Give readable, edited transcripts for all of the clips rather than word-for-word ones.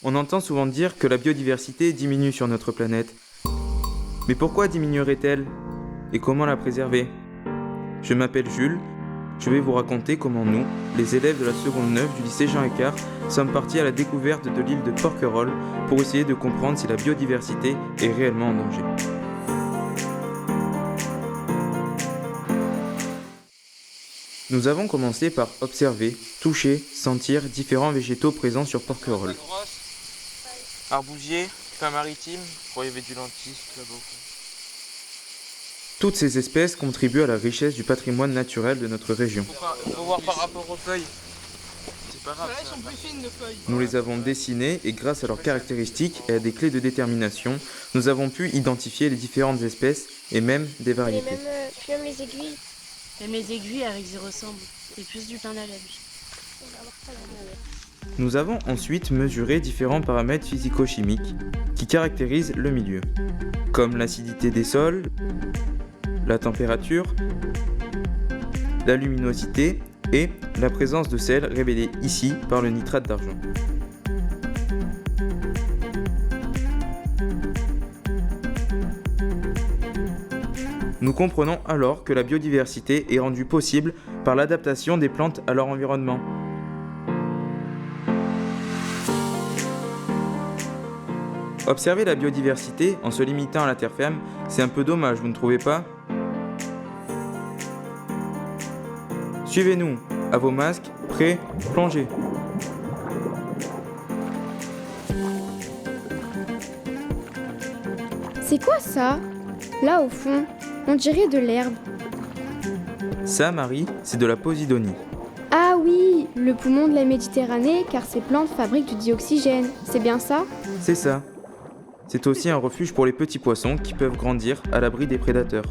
On entend souvent dire que la biodiversité diminue sur notre planète. Mais pourquoi diminuerait-elle? Et comment la préserver? Je m'appelle Jules, je vais vous raconter comment nous, les élèves de la seconde 9 du lycée Jean Écart, sommes partis à la découverte de l'île de Porquerolles pour essayer de comprendre si la biodiversité est réellement en danger. Nous avons commencé par observer, toucher, sentir différents végétaux présents sur Porquerolles. Arbousier, pin maritime, il y avait du lentisque là-bas. Toutes ces espèces contribuent à la richesse du patrimoine naturel de notre région. Faut voir par rapport aux feuilles. C'est pas grave. Elles sont plus fines, nos feuilles. Nous les avons dessinées et grâce à leurs caractéristiques et à des clés de détermination, nous avons pu identifier les différentes espèces et même des variétés. Puis même les aiguilles. Même les aiguilles avec y ressemblent. C'est plus du pain à la vie. Nous avons ensuite mesuré différents paramètres physico-chimiques qui caractérisent le milieu, comme l'acidité des sols, la température, la luminosité et la présence de sel révélée ici par le nitrate d'argent. Nous comprenons alors que la biodiversité est rendue possible par l'adaptation des plantes à leur environnement. Observer la biodiversité en se limitant à la terre ferme, c'est un peu dommage, vous ne trouvez pas? Suivez-nous, à vos masques, prêts, plongez. C'est quoi ça? Là au fond, on dirait de l'herbe. Ça, Marie, c'est de la posidonie. Ah oui, le poumon de la Méditerranée, car ces plantes fabriquent du dioxygène. C'est bien ça? C'est ça. C'est aussi un refuge pour les petits poissons qui peuvent grandir à l'abri des prédateurs.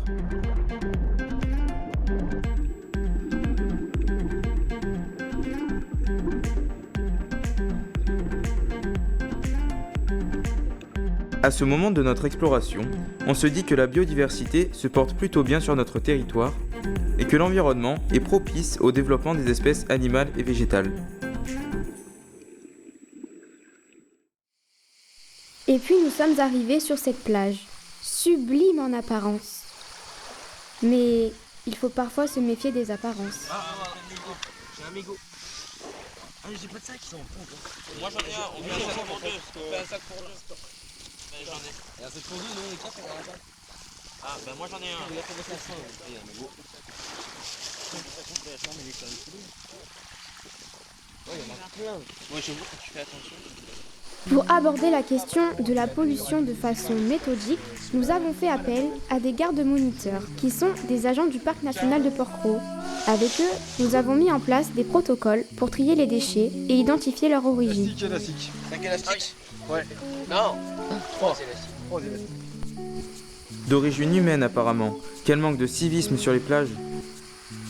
À ce moment de notre exploration, on se dit que la biodiversité se porte plutôt bien sur notre territoire et que l'environnement est propice au développement des espèces animales et végétales. Et puis nous sommes arrivés sur cette plage, sublime en apparence. Mais il faut parfois se méfier des apparences. J'ai un mégot. Ah, j'ai pas de sac, ils sont en fond. Moi j'en ai un, on fait un sac pour deux. On fait un sac pour deux. J'en ai. Et un sac pour deux, non, on est quatre, on a un sac. Ah, ben moi j'en ai un. Il a fait la fin. Il y a un mégot. Ouais, il y en a plein. Moi j'avoue, quand tu fais attention. Pour aborder la question de la pollution de façon méthodique, nous avons fait appel à des gardes-moniteurs, qui sont des agents du parc national de Porquerolles. Avec eux, nous avons mis en place des protocoles pour trier les déchets et identifier leur origine. Élastique. 5 élastiques. Ouais. Non. 3 élastiques. 3 élastiques. D'origine humaine apparemment. Quel manque de civisme sur les plages.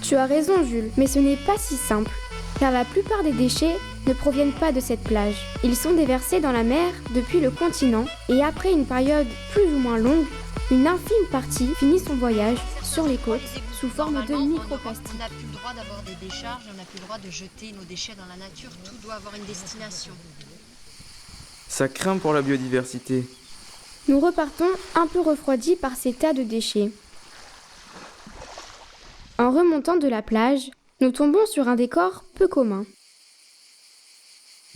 Tu as raison Jules, mais ce n'est pas si simple, car la plupart des déchets ne proviennent pas de cette plage. Ils sont déversés dans la mer depuis le continent et après une période plus ou moins longue, une infime partie finit son voyage sur les côtes sous forme de microplastiques. On n'a plus le droit d'avoir des décharges, on n'a plus le droit de jeter nos déchets dans la nature, tout doit avoir une destination. Ça craint pour la biodiversité. Nous repartons un peu refroidis par ces tas de déchets. En remontant de la plage, nous tombons sur un décor peu commun.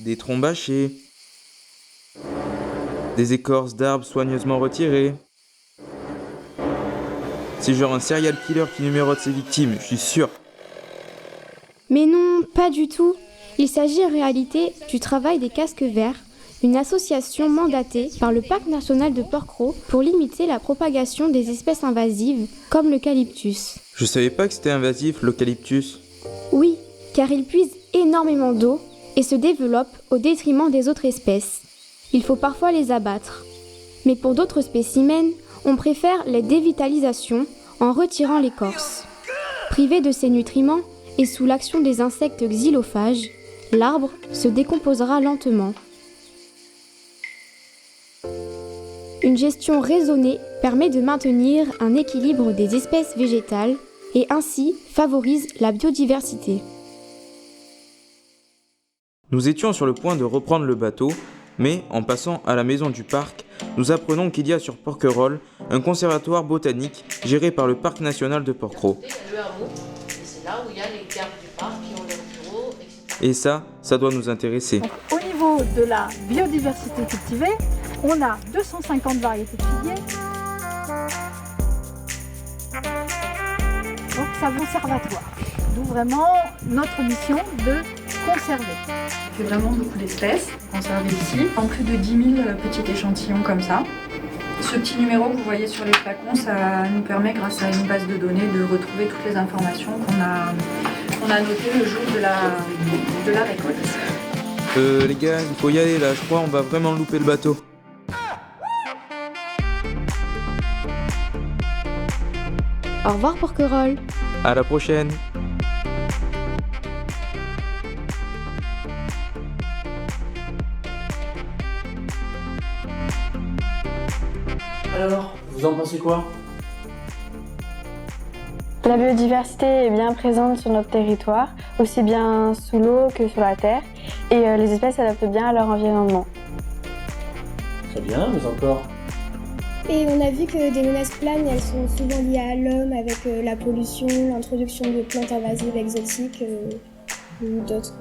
Des troncs bâchés. Des écorces d'arbres soigneusement retirées. C'est genre un serial killer qui numérote ses victimes, je suis sûr. Mais non, pas du tout. Il s'agit en réalité du travail des Casques Verts, une association mandatée par le parc national de Porquerolles pour limiter la propagation des espèces invasives comme l'eucalyptus. Je savais pas que c'était invasif, l'eucalyptus. Oui, car il puise énormément d'eau et se développe au détriment des autres espèces. Il faut parfois les abattre. Mais pour d'autres spécimens, on préfère les dévitalisations en retirant l'écorce. Privé de ses nutriments et sous l'action des insectes xylophages, l'arbre se décomposera lentement. Une gestion raisonnée permet de maintenir un équilibre des espèces végétales et ainsi favorise la biodiversité. Nous étions sur le point de reprendre le bateau Mais en passant à la maison du parc, nous apprenons qu'il y a sur Porquerolles un conservatoire botanique géré par le parc national de Porquerolles. Le hameau, et c'est là où il y a les gardes du parc qui ont leurs bureaux, etc. Et ça doit nous intéresser. Donc, au niveau de la biodiversité cultivée, on a 250 variétés de figuiers. Donc c'est un conservatoire, d'où vraiment notre mission de conserver. Il fait vraiment beaucoup d'espèces conservées ici, en plus de 10 000 petits échantillons comme ça. Ce petit numéro que vous voyez sur les flacons, ça nous permet, grâce à une base de données, de retrouver toutes les informations qu'on a notées le jour de la récolte. Les gars, il faut y aller là, je crois on va vraiment louper le bateau. Au revoir Porquerolles. À la prochaine. Alors, vous en pensez quoi? La biodiversité est bien présente sur notre territoire, aussi bien sous l'eau que sur la terre, et les espèces s'adaptent bien à leur environnement. Très bien, mais encore. Et on a vu que des menaces planes, elles sont souvent liées à l'homme avec la pollution, l'introduction de plantes invasives exotiques ou d'autres.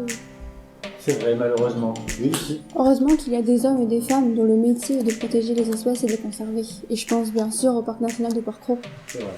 C'est vrai, malheureusement. Oui, si. Heureusement qu'il y a des hommes et des femmes dont le métier est de protéger les espèces et de les conserver. Et je pense bien sûr au parc national de Porquerolles. C'est vrai.